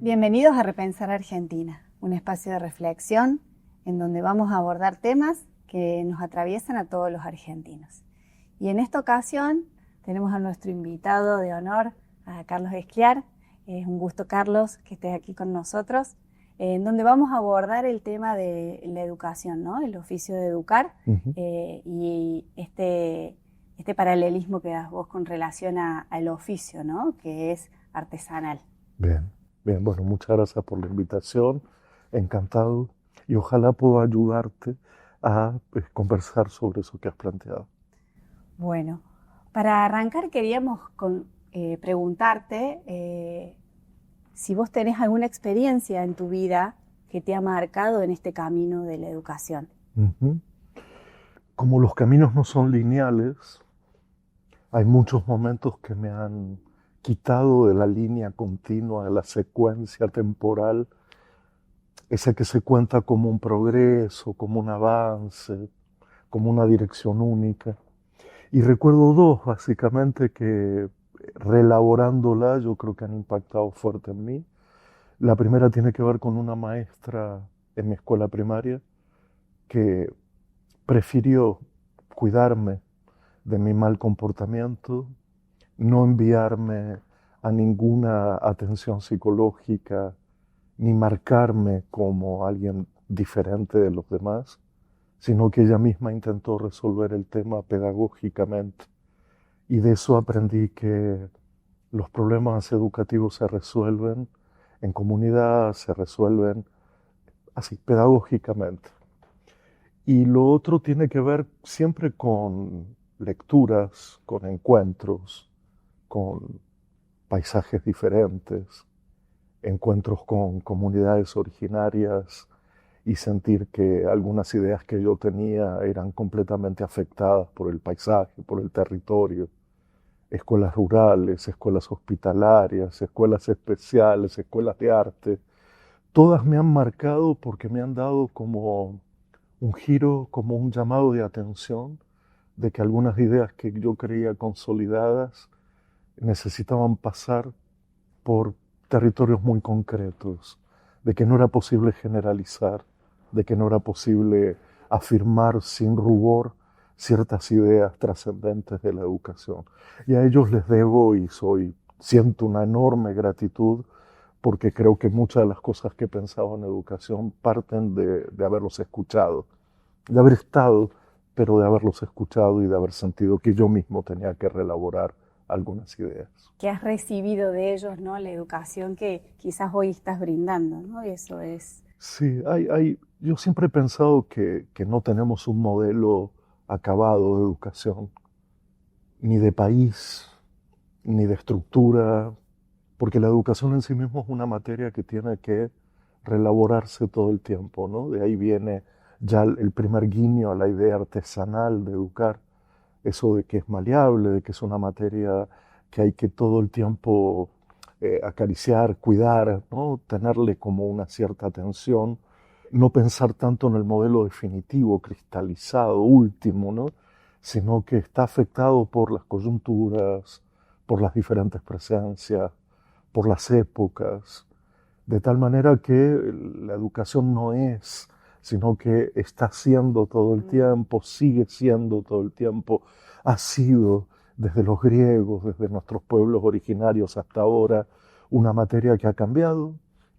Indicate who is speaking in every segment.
Speaker 1: Bienvenidos a Repensar Argentina, un espacio de reflexión en donde vamos a abordar temas que nos atraviesan a todos los argentinos. Y en esta ocasión tenemos a nuestro invitado de honor, a Carlos Escliar. Es un gusto, Carlos, que estés aquí con nosotros, en donde vamos a abordar el tema de la educación, ¿no? El oficio de educar y este paralelismo que das vos con relación al oficio, ¿no? Que es artesanal.
Speaker 2: Bien, bien, bueno, muchas gracias por la invitación, encantado, y ojalá pueda ayudarte a conversar sobre eso que has planteado.
Speaker 1: Bueno, para arrancar queríamos preguntarte si vos tenés alguna experiencia en tu vida que te ha marcado en este camino de la educación.
Speaker 2: Como los caminos no son lineales, hay muchos momentos que me han quitado de la línea continua, de la secuencia temporal, esa que se cuenta como un progreso, como un avance, como una dirección única. Y recuerdo dos, básicamente, que reelaborándola yo creo que han impactado fuerte en mí. La primera tiene que ver con una maestra en mi escuela primaria que prefirió cuidarme de mi mal comportamiento, no enviarme a ninguna atención psicológica, ni marcarme como alguien diferente de los demás, sino que ella misma intentó resolver el tema pedagógicamente. Y de eso aprendí que los problemas educativos se resuelven en comunidad, se resuelven así, pedagógicamente. Y lo otro tiene que ver siempre con lecturas, con encuentros, con paisajes diferentes, encuentros con comunidades originarias y sentir que algunas ideas que yo tenía eran completamente afectadas por el paisaje, por el territorio. Escuelas rurales, escuelas hospitalarias, escuelas especiales, escuelas de arte, todas me han marcado porque me han dado como un giro, como un llamado de atención de que algunas ideas que yo creía consolidadas necesitaban pasar por territorios muy concretos, de que no era posible generalizar, de que no era posible afirmar sin rubor ciertas ideas trascendentes de la educación. Y a ellos les debo y siento una enorme gratitud porque creo que muchas de las cosas que he pensado en educación parten de haberlos escuchado, de haber estado, pero de haberlos escuchado y de haber sentido que yo mismo tenía que reelaborar algunas ideas.
Speaker 1: Que has recibido de ellos, ¿no? La educación que quizás hoy estás brindando, ¿no? Eso es.
Speaker 2: Sí, yo siempre he pensado que no tenemos un modelo acabado de educación, ni de país, ni de estructura, porque la educación en sí misma es una materia que tiene que reelaborarse todo el tiempo, ¿no? De ahí viene ya el primer guiño a la idea artesanal de educar, eso de que es maleable, de que es una materia que hay que todo el tiempo acariciar, cuidar, ¿no? Tenerle como una cierta atención, no pensar tanto en el modelo definitivo, cristalizado, último, ¿no? Sino que está afectado por las coyunturas, por las diferentes presencias, por las épocas, de tal manera que la educación no es, sino que está siendo todo el tiempo, sigue siendo todo el tiempo, ha sido desde los griegos, desde nuestros pueblos originarios hasta ahora, una materia que ha cambiado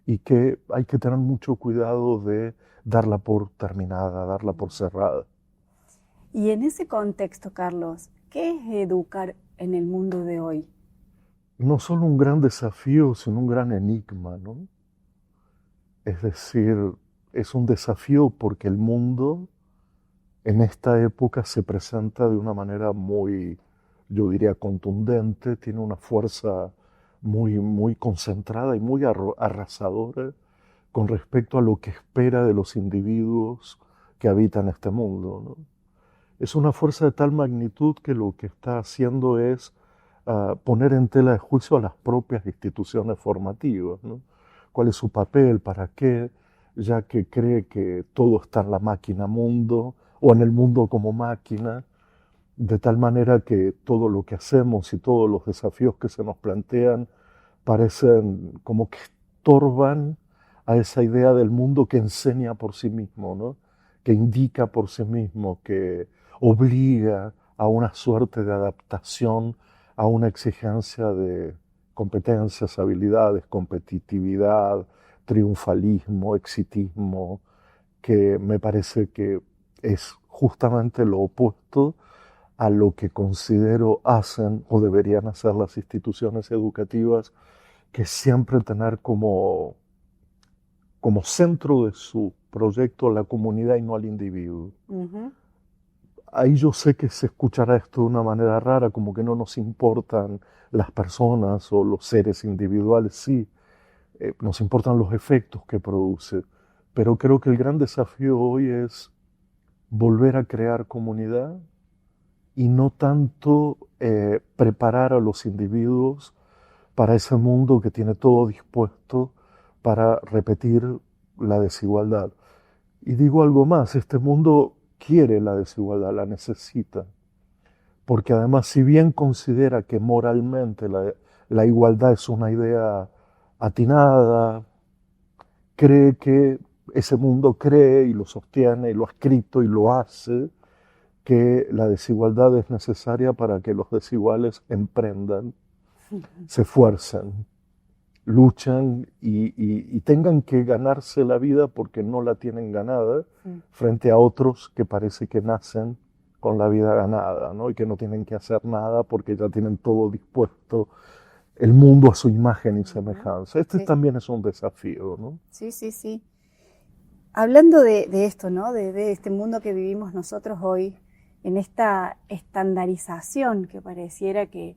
Speaker 2: y que hay que tener mucho cuidado de darla por terminada, darla por cerrada.
Speaker 1: Y en ese contexto, Carlos, ¿qué es educar en el mundo de hoy?
Speaker 2: No solo un gran desafío, sino un gran enigma, ¿no? Es decir, es un desafío porque el mundo en esta época se presenta de una manera muy, yo diría, contundente, tiene una fuerza muy concentrada y muy arrasadora con respecto a lo que espera de los individuos que habitan este mundo, ¿no? Es una fuerza de tal magnitud que lo que está haciendo es poner en tela de juicio a las propias instituciones formativas, ¿no? ¿Cuál es su papel? ¿Para qué? Ya que cree que todo está en la máquina mundo o en el mundo como máquina, de tal manera que todo lo que hacemos y todos los desafíos que se nos plantean parecen como que estorban a esa idea del mundo que enseña por sí mismo, ¿no? Que indica por sí mismo, que obliga a una suerte de adaptación, a una exigencia de competencias, habilidades, competitividad, triunfalismo, exitismo, que me parece que es justamente lo opuesto a lo que considero hacen o deberían hacer las instituciones educativas, que siempre tener como centro de su proyecto a la comunidad y no al individuo.
Speaker 1: Ujú.
Speaker 2: Ahí yo sé que se escuchará esto de una manera rara, como que no nos importan las personas o los seres individuales, sí, nos importan los efectos que produce, pero creo que el gran desafío hoy es volver a crear comunidad y no tanto preparar a los individuos para ese mundo que tiene todo dispuesto para repetir la desigualdad. Y digo algo más, este mundo quiere la desigualdad, la necesita, porque además si bien considera que moralmente la igualdad es una idea atinada, cree que ese mundo cree y lo sostiene y lo ha escrito y lo hace, que la desigualdad es necesaria para que los desiguales emprendan, se esfuercen, luchan y tengan que ganarse la vida porque no la tienen ganada, frente a otros que parece que nacen con la vida ganada, ¿no? Y que no tienen que hacer nada porque ya tienen todo dispuesto, el mundo a su imagen y semejanza. Este
Speaker 1: Sí.
Speaker 2: también es un desafío, ¿no?
Speaker 1: Sí, sí, sí. Hablando de esto, ¿no? De este mundo que vivimos nosotros hoy, en esta estandarización que pareciera que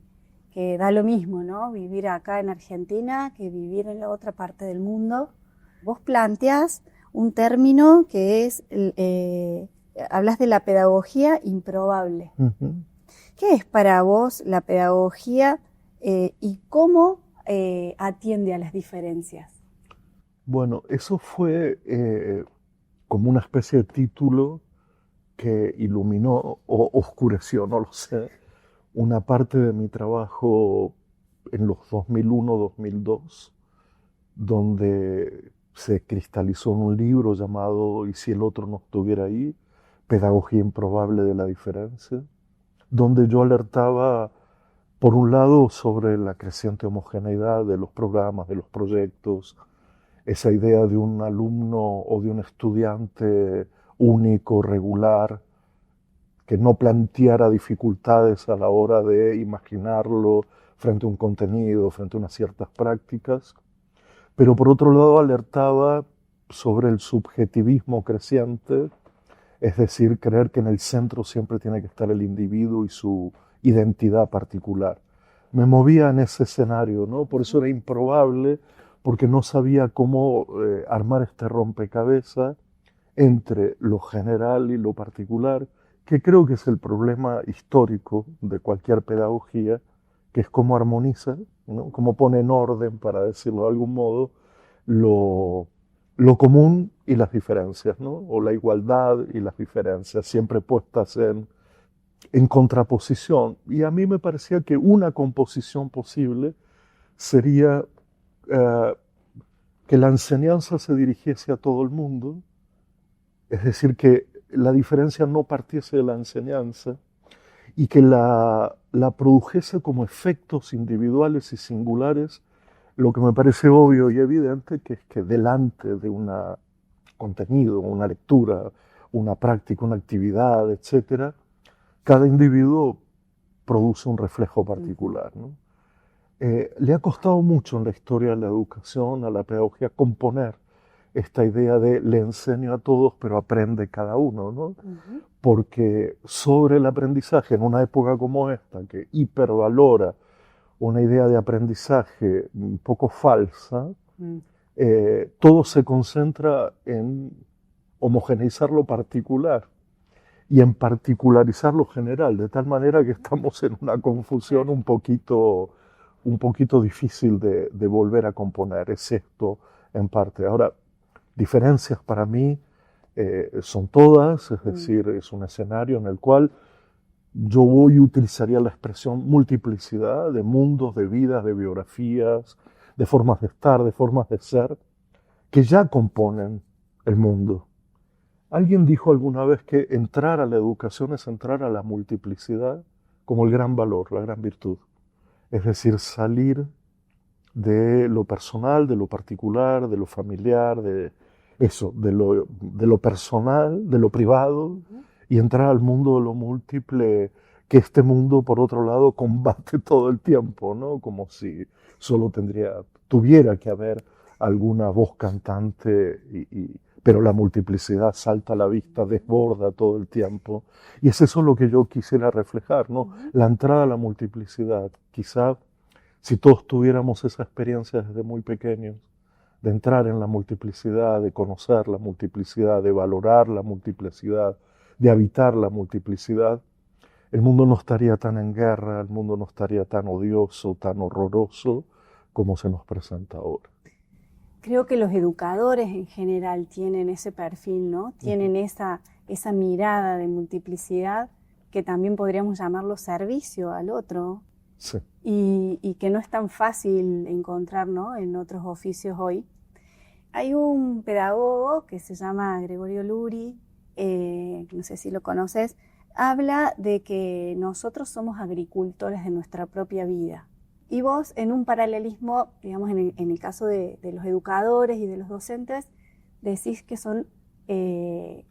Speaker 1: da lo mismo, ¿no? Vivir acá en Argentina que vivir en la otra parte del mundo. Vos planteás un término que es, hablas de la pedagogía improbable.
Speaker 2: Uh-huh.
Speaker 1: ¿Qué es para vos la pedagogía y cómo atiende a las diferencias?
Speaker 2: Bueno, eso fue como una especie de título que iluminó o oscureció, no lo sé, una parte de mi trabajo en los 2001-2002, donde se cristalizó en un libro llamado ¿Y si el otro no estuviera ahí? Pedagogía improbable de la diferencia, donde yo alertaba, por un lado, sobre la creciente homogeneidad de los programas, de los proyectos, esa idea de un alumno o de un estudiante único, regular, que no planteara dificultades a la hora de imaginarlo frente a un contenido, frente a unas ciertas prácticas, pero por otro lado alertaba sobre el subjetivismo creciente, es decir, creer que en el centro siempre tiene que estar el individuo y su identidad particular. Me movía en ese escenario, ¿no? Por eso era improbable, porque no sabía cómo armar este rompecabezas entre lo general y lo particular, que creo que es el problema histórico de cualquier pedagogía, que es cómo armoniza, ¿no? Cómo pone en orden, para decirlo de algún modo, lo común y las diferencias, ¿no? O la igualdad y las diferencias, siempre puestas en contraposición. Y a mí me parecía que una composición posible sería que la enseñanza se dirigiese a todo el mundo, es decir, que la diferencia no partiese de la enseñanza y que la produjese como efectos individuales y singulares, lo que me parece obvio y evidente, que es que delante de un contenido, una lectura, una práctica, una actividad, etc., cada individuo produce un reflejo particular, ¿no? Le ha costado mucho en la historia de la educación, a la pedagogía, componer esta idea de le enseño a todos, pero aprende cada uno, ¿no? Uh-huh. Porque sobre el aprendizaje, en una época como esta, que hipervalora una idea de aprendizaje un poco falsa, todo se concentra en homogeneizar lo particular y en particularizar lo general, de tal manera que estamos en una confusión un poquito difícil de volver a componer. Es esto en parte. Ahora, diferencias para mí son todas, es decir, es un escenario en el cual yo hoy utilizaría la expresión multiplicidad de mundos, de vidas, de biografías, de formas de estar, de formas de ser, que ya componen el mundo. Alguien dijo alguna vez que entrar a la educación es entrar a la multiplicidad como el gran valor, la gran virtud. Es decir, salir de lo personal, de lo particular, de lo familiar, de eso, de lo personal, de lo privado, y entrar al mundo de lo múltiple, que este mundo, por otro lado, combate todo el tiempo, ¿no? Como si solo tuviera que haber alguna voz cantante, pero la multiplicidad salta a la vista, desborda todo el tiempo. Y es eso lo que yo quisiera reflejar, ¿no? La entrada a la multiplicidad. Quizá si todos tuviéramos esa experiencia desde muy pequeños, de entrar en la multiplicidad, de conocer la multiplicidad, de valorar la multiplicidad, de habitar la multiplicidad, el mundo no estaría tan en guerra, el mundo no estaría tan odioso, tan horroroso como se nos presenta ahora.
Speaker 1: Creo que los educadores en general tienen ese perfil, ¿no? Tienen esa mirada de multiplicidad que también podríamos llamarlo servicio al otro.
Speaker 2: Sí.
Speaker 1: Y que no es tan fácil encontrar, ¿no?, en otros oficios hoy. Hay un pedagogo que se llama Gregorio Luri, no sé si lo conoces, habla de que nosotros somos agricultores de nuestra propia vida. Y vos, en un paralelismo, digamos, en el caso de los educadores y de los docentes, decís que son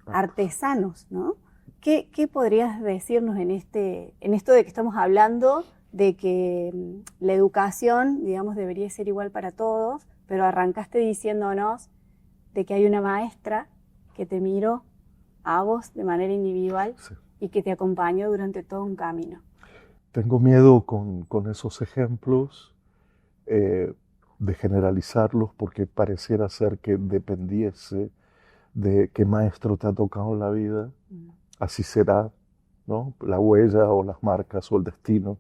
Speaker 1: artesanos, ¿no? ¿Qué podrías decirnos en esto de que estamos hablando de que la educación, digamos, debería ser igual para todos, pero arrancaste diciéndonos de que hay una maestra que te miró a vos de manera individual, sí, y que te acompañó durante todo un camino?
Speaker 2: Tengo miedo con esos ejemplos de generalizarlos, porque pareciera ser que dependiese de qué maestro te ha tocado en la vida, así será, ¿no? La huella o las marcas o el destino.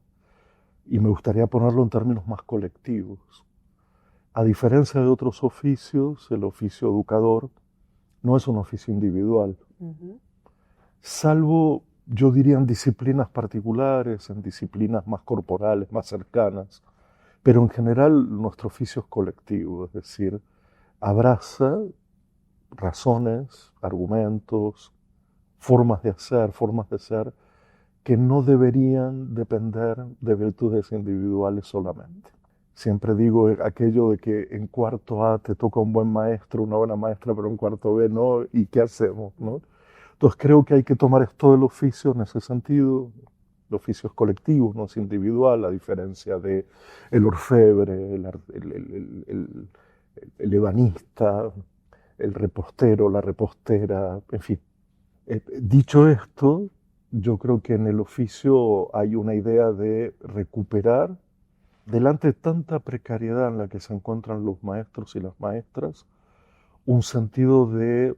Speaker 2: Y me gustaría ponerlo en términos más colectivos. A diferencia de otros oficios, el oficio educador no es un oficio individual. Salvo, yo diría, en disciplinas particulares, en disciplinas más corporales, más cercanas. Pero en general nuestro oficio es colectivo, es decir, abraza razones, argumentos, formas de ser, que no deberían depender de virtudes individuales solamente. Siempre digo aquello de que en cuarto A te toca un buen maestro, una buena maestra, pero en cuarto B no, ¿y qué hacemos, no? Entonces creo que hay que tomar esto del oficio en ese sentido. El oficio es colectivo, no es individual, a diferencia de el orfebre, el ebanista, el repostero, la repostera, en fin. Dicho esto, yo creo que en el oficio hay una idea de recuperar, delante de tanta precariedad en la que se encuentran los maestros y las maestras, un sentido de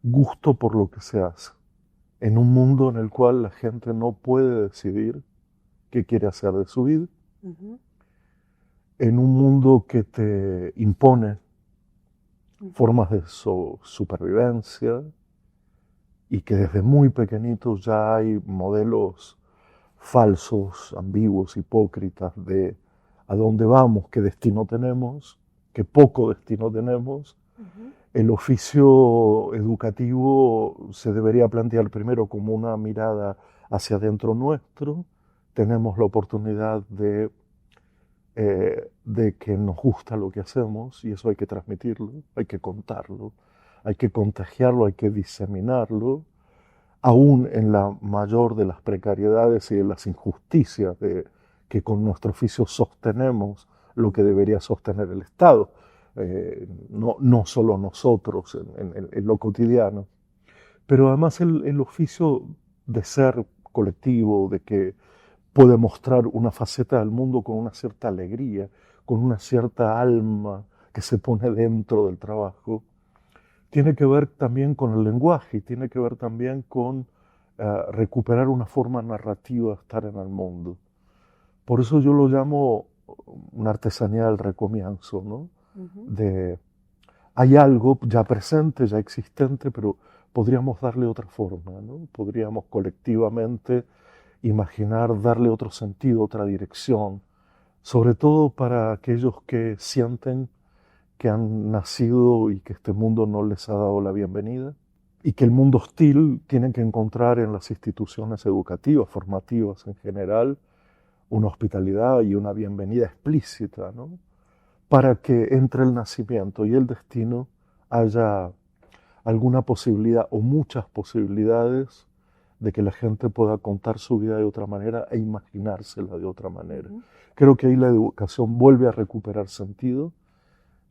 Speaker 2: gusto por lo que se hace, en un mundo en el cual la gente no puede decidir qué quiere hacer de su vida, en un mundo que te impone formas de supervivencia, y que desde muy pequeñitos ya hay modelos falsos, ambiguos, hipócritas de a dónde vamos, qué destino tenemos, qué poco destino tenemos. El oficio educativo se debería plantear primero como una mirada hacia adentro nuestro. Tenemos la oportunidad de que nos gusta lo que hacemos, y eso hay que transmitirlo, hay que contarlo, hay que contagiarlo, hay que diseminarlo, aún en la mayor de las precariedades y de las injusticias que con nuestro oficio sostenemos lo que debería sostener el Estado, no solo nosotros en lo cotidiano, pero además el oficio de ser colectivo, de que puede mostrar una faceta del mundo con una cierta alegría, con una cierta alma que se pone dentro del trabajo, tiene que ver también con el lenguaje y tiene que ver también con recuperar una forma narrativa de estar en el mundo. Por eso yo lo llamo una artesanía del recomienzo, ¿no? Hay algo ya presente, ya existente, pero podríamos darle otra forma, ¿no? Podríamos colectivamente imaginar darle otro sentido, otra dirección, sobre todo para aquellos que sienten que han nacido y que este mundo no les ha dado la bienvenida, y que el mundo hostil tiene que encontrar en las instituciones educativas, formativas en general, una hospitalidad y una bienvenida explícita, ¿no? Para que entre el nacimiento y el destino haya alguna posibilidad o muchas posibilidades de que la gente pueda contar su vida de otra manera e imaginársela de otra manera. Creo que ahí la educación vuelve a recuperar sentido,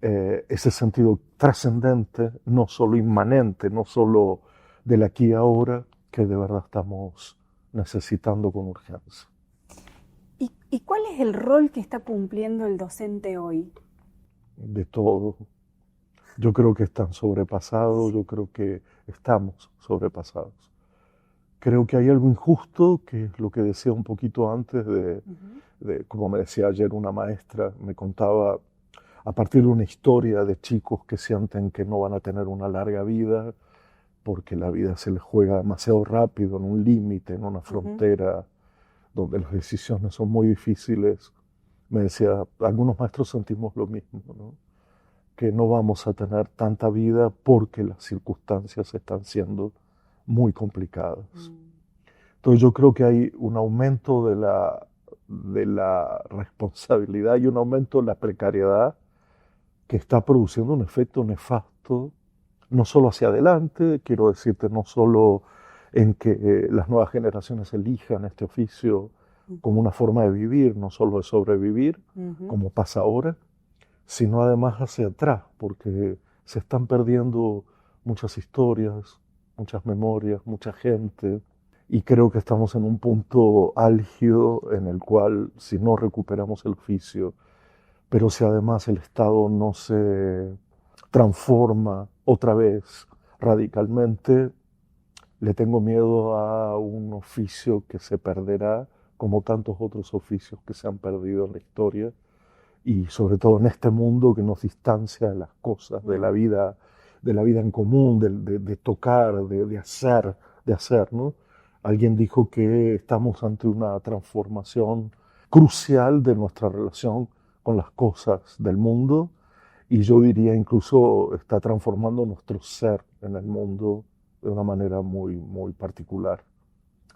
Speaker 2: ese sentido trascendente, no solo inmanente, no solo del aquí y ahora, que de verdad estamos necesitando con urgencia.
Speaker 1: ¿Y cuál es el rol que está cumpliendo el docente hoy?
Speaker 2: De todo. Yo creo que están sobrepasados, yo creo que estamos sobrepasados. Creo que hay algo injusto, que es lo que decía un poquito antes como me decía ayer una maestra, me contaba a partir de una historia de chicos que sienten que no van a tener una larga vida, porque la vida se les juega demasiado rápido, en un límite, en una frontera, donde las decisiones son muy difíciles. Me decía, algunos maestros sentimos lo mismo, ¿no? Que no vamos a tener tanta vida porque las circunstancias están siendo muy complicadas. Entonces yo creo que hay un aumento de la responsabilidad y un aumento de la precariedad que está produciendo un efecto nefasto, no solo hacia adelante, quiero decirte, no solo en que las nuevas generaciones elijan este oficio como una forma de vivir, no solo de sobrevivir, como pasa ahora, sino además hacia atrás, porque se están perdiendo muchas historias, muchas memorias, mucha gente, y creo que estamos en un punto álgido en el cual, si no recuperamos el oficio, pero si además el Estado no se transforma otra vez radicalmente, le tengo miedo a un oficio que se perderá, como tantos otros oficios que se han perdido en la historia, y sobre todo en este mundo que nos distancia de las cosas, de la vida en común, de tocar, de hacer, ¿no? Alguien dijo que estamos ante una transformación crucial de nuestra relación con las cosas del mundo, y yo diría incluso está transformando nuestro ser en el mundo de una manera muy, muy particular.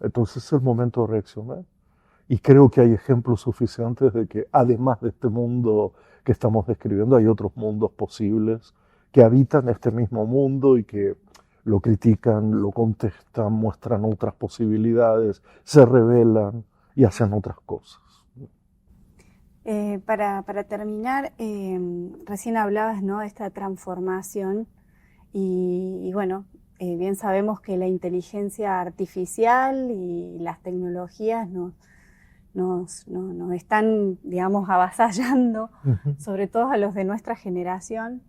Speaker 2: Entonces es el momento de reaccionar. Y creo que hay ejemplos suficientes de que además de este mundo que estamos describiendo, hay otros mundos posibles que habitan este mismo mundo y que lo critican, lo contestan, muestran otras posibilidades, se rebelan y hacen otras cosas.
Speaker 1: Para terminar, recién hablabas, ¿no?, de esta transformación y bueno, bien sabemos que la inteligencia artificial y las tecnologías nos están, digamos, avasallando, sobre todo a los de nuestra generación.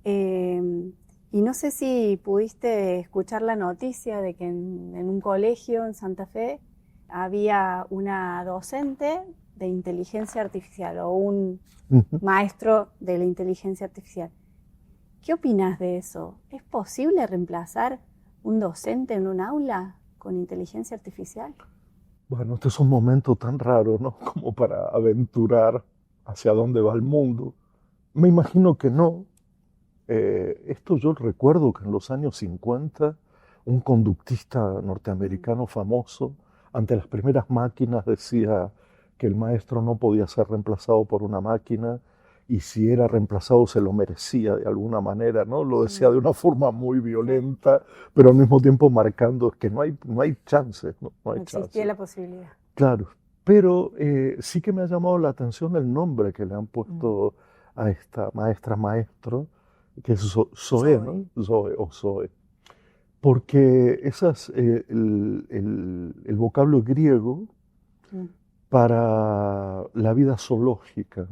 Speaker 1: Y no sé si pudiste escuchar la noticia de que en un colegio en Santa Fe había una docente de inteligencia artificial o un maestro de la inteligencia artificial. ¿Qué opinas de eso? ¿Es posible reemplazar un docente en un aula con inteligencia artificial?
Speaker 2: Bueno, este es un momento tan raro, ¿no? Como para aventurar hacia dónde va el mundo. Me imagino que no. Esto yo recuerdo que en los años 50, un conductista norteamericano famoso, ante las primeras máquinas, decía que el maestro no podía ser reemplazado por una máquina, y si era reemplazado se lo merecía de alguna manera, ¿no? Lo decía de una forma muy violenta, pero al mismo tiempo marcando que no hay chances, ¿no? No hay
Speaker 1: existía
Speaker 2: chances.
Speaker 1: la posibilidad.
Speaker 2: Claro, pero sí que me ha llamado la atención el nombre que le han puesto a esta maestro, que es Zoe, ¿no? Zoe o Zoe. Porque esas, el vocablo griego para la vida zoológica.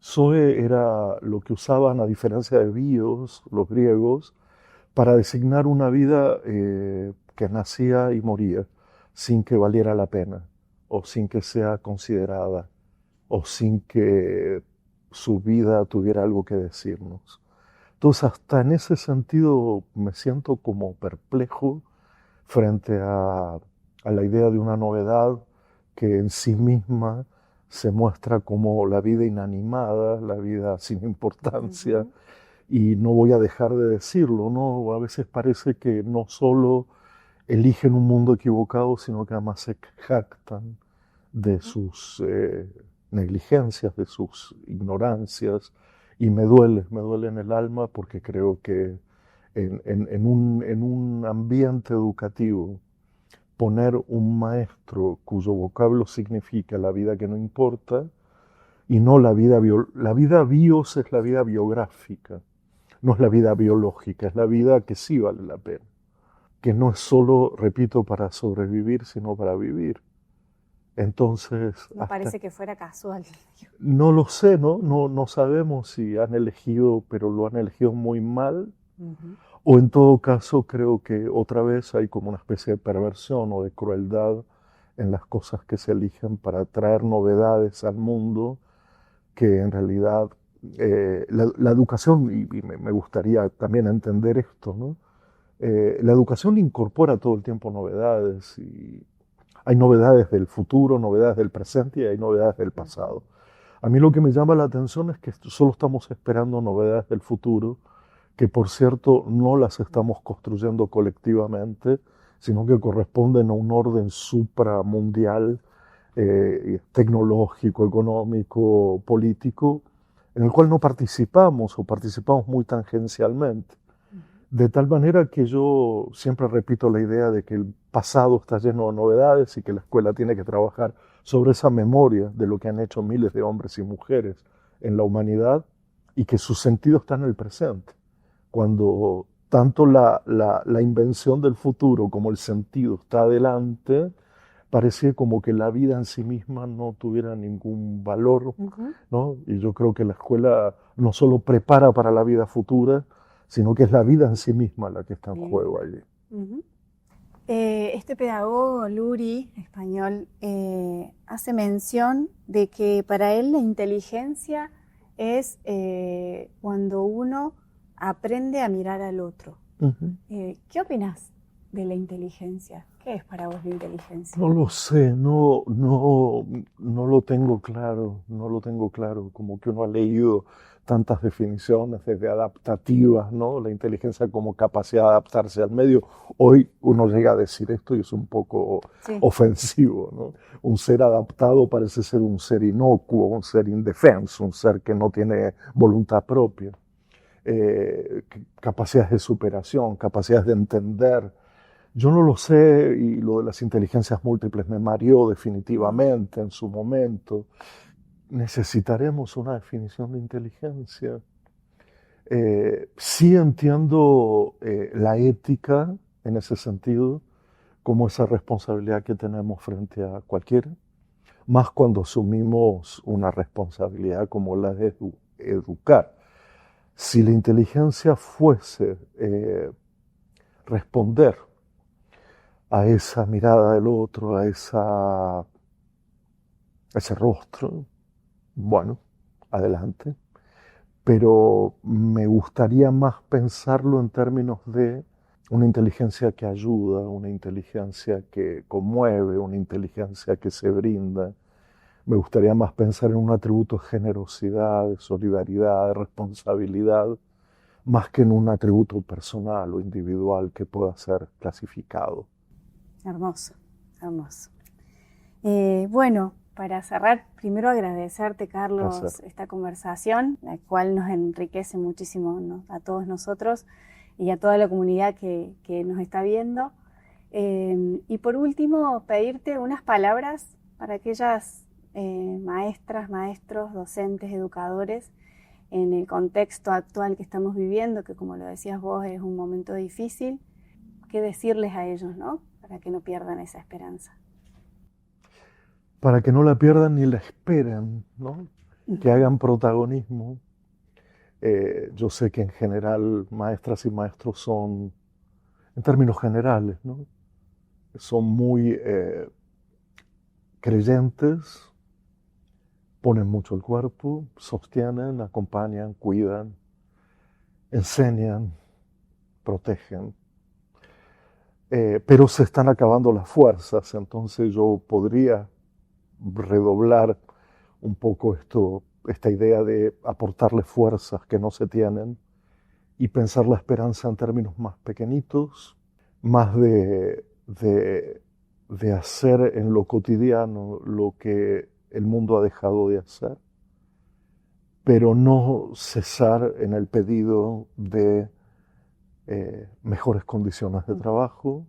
Speaker 2: Zoe era lo que usaban, a diferencia de bios, los griegos, para designar una vida que nacía y moría sin que valiera la pena, o sin que sea considerada, o sin que su vida tuviera algo que decirnos. Entonces, hasta en ese sentido me siento como perplejo frente a la idea de una novedad que en sí misma se muestra como la vida inanimada, la vida sin importancia, y no voy a dejar de decirlo, ¿no? A veces parece que no solo eligen un mundo equivocado, sino que además se jactan de sus negligencias, de sus ignorancias, y me duele en el alma porque creo que en un ambiente educativo poner un maestro cuyo vocablo significa la vida que no importa y no la vida la vida bios es la vida biográfica, no es la vida biológica, es la vida que sí vale la pena, que no es solo, repito, para sobrevivir, sino para vivir. Entonces,
Speaker 1: No parece que fuera casual.
Speaker 2: no lo sé, no sabemos si han elegido, pero lo han elegido muy mal, o en todo caso creo que otra vez hay como una especie de perversión o de crueldad en las cosas que se eligen para traer novedades al mundo, que en realidad la educación, y me gustaría también entender esto, ¿no? La educación incorpora todo el tiempo novedades, y hay novedades del futuro, novedades del presente y hay novedades del pasado. A mí lo que me llama la atención es que solo estamos esperando novedades del futuro, que por cierto no las estamos construyendo colectivamente, sino que corresponden a un orden supramundial, tecnológico, económico, político, en el cual no participamos o participamos muy tangencialmente. De tal manera que yo siempre repito la idea de que el pasado está lleno de novedades y que la escuela tiene que trabajar sobre esa memoria de lo que han hecho miles de hombres y mujeres en la humanidad, y que su sentido está en el presente. Cuando tanto la invención del futuro como el sentido está adelante, parecía como que la vida en sí misma no tuviera ningún valor, ¿no? Y yo creo que la escuela no solo prepara para la vida futura, sino que es la vida en sí misma la que está en juego allí.
Speaker 1: Este pedagogo, Luri, español, hace mención de que para él la inteligencia es cuando uno aprende a mirar al otro. ¿Qué opinas de la inteligencia? ¿Qué es para vos la inteligencia?
Speaker 2: No lo sé, no lo tengo claro, como que uno ha leído tantas definiciones desde adaptativas, ¿no? La inteligencia como capacidad de adaptarse al medio. Hoy uno llega a decir esto y es un poco ofensivo, ¿no? Un ser adaptado parece ser un ser inocuo, un ser indefenso, un ser que no tiene voluntad propia. Capacidades de superación, capacidades de entender. Yo no lo sé, y lo de las inteligencias múltiples me mareó definitivamente en su momento. Necesitaremos una definición de inteligencia. Sí entiendo la ética en ese sentido, como esa responsabilidad que tenemos frente a cualquiera, más cuando asumimos una responsabilidad como la de educar. Si la inteligencia fuese responder a esa mirada del otro, a ese rostro, bueno, adelante. Pero me gustaría más pensarlo en términos de una inteligencia que ayuda, una inteligencia que conmueve, una inteligencia que se brinda. Me gustaría más pensar en un atributo de generosidad, de solidaridad, de responsabilidad, más que en un atributo personal o individual que pueda ser clasificado.
Speaker 1: Hermoso, hermoso. Bueno, para cerrar, primero agradecerte, Carlos, esta conversación, la cual nos enriquece muchísimo, ¿no?, a todos nosotros y a toda la comunidad que nos está viendo. Y por último, pedirte unas palabras para aquellas maestras, maestros, docentes, educadores, en el contexto actual que estamos viviendo, que como lo decías vos es un momento difícil. ¿Qué decirles a ellos, ¿no?, para que no pierdan esa esperanza?
Speaker 2: Para que no la pierdan ni la esperen, ¿no? Que hagan protagonismo. Yo sé que en general maestras y maestros son, en términos generales, ¿no?, son muy creyentes, ponen mucho el cuerpo, sostienen, acompañan, cuidan, enseñan, protegen. Pero se están acabando las fuerzas, entonces yo podría redoblar un poco esta idea de aportarle fuerzas que no se tienen y pensar la esperanza en términos más pequeñitos, más de hacer en lo cotidiano lo que el mundo ha dejado de hacer, pero no cesar en el pedido de mejores condiciones de trabajo,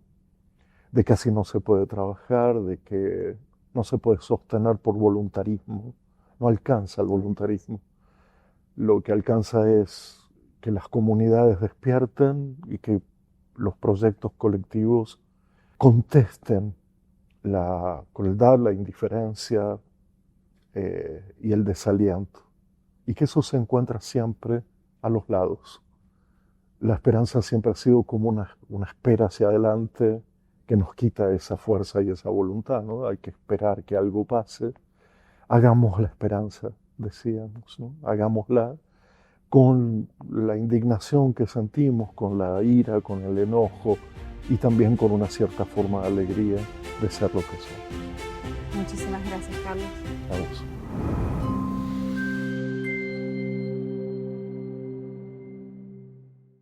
Speaker 2: de que así no se puede trabajar, de que no se puede sostener por voluntarismo. No alcanza el voluntarismo. Lo que alcanza es que las comunidades despierten y que los proyectos colectivos contesten la crueldad, la indiferencia y el desaliento. Y que eso se encuentra siempre a los lados. La esperanza siempre ha sido como una espera hacia adelante que nos quita esa fuerza y esa voluntad, ¿no? Hay que esperar que algo pase. Hagamos la esperanza, decíamos, ¿no? Hagámosla con la indignación que sentimos, con la ira, con el enojo y también con una cierta forma de alegría de ser lo que somos.
Speaker 1: Muchísimas gracias, Carlos.
Speaker 2: A vos.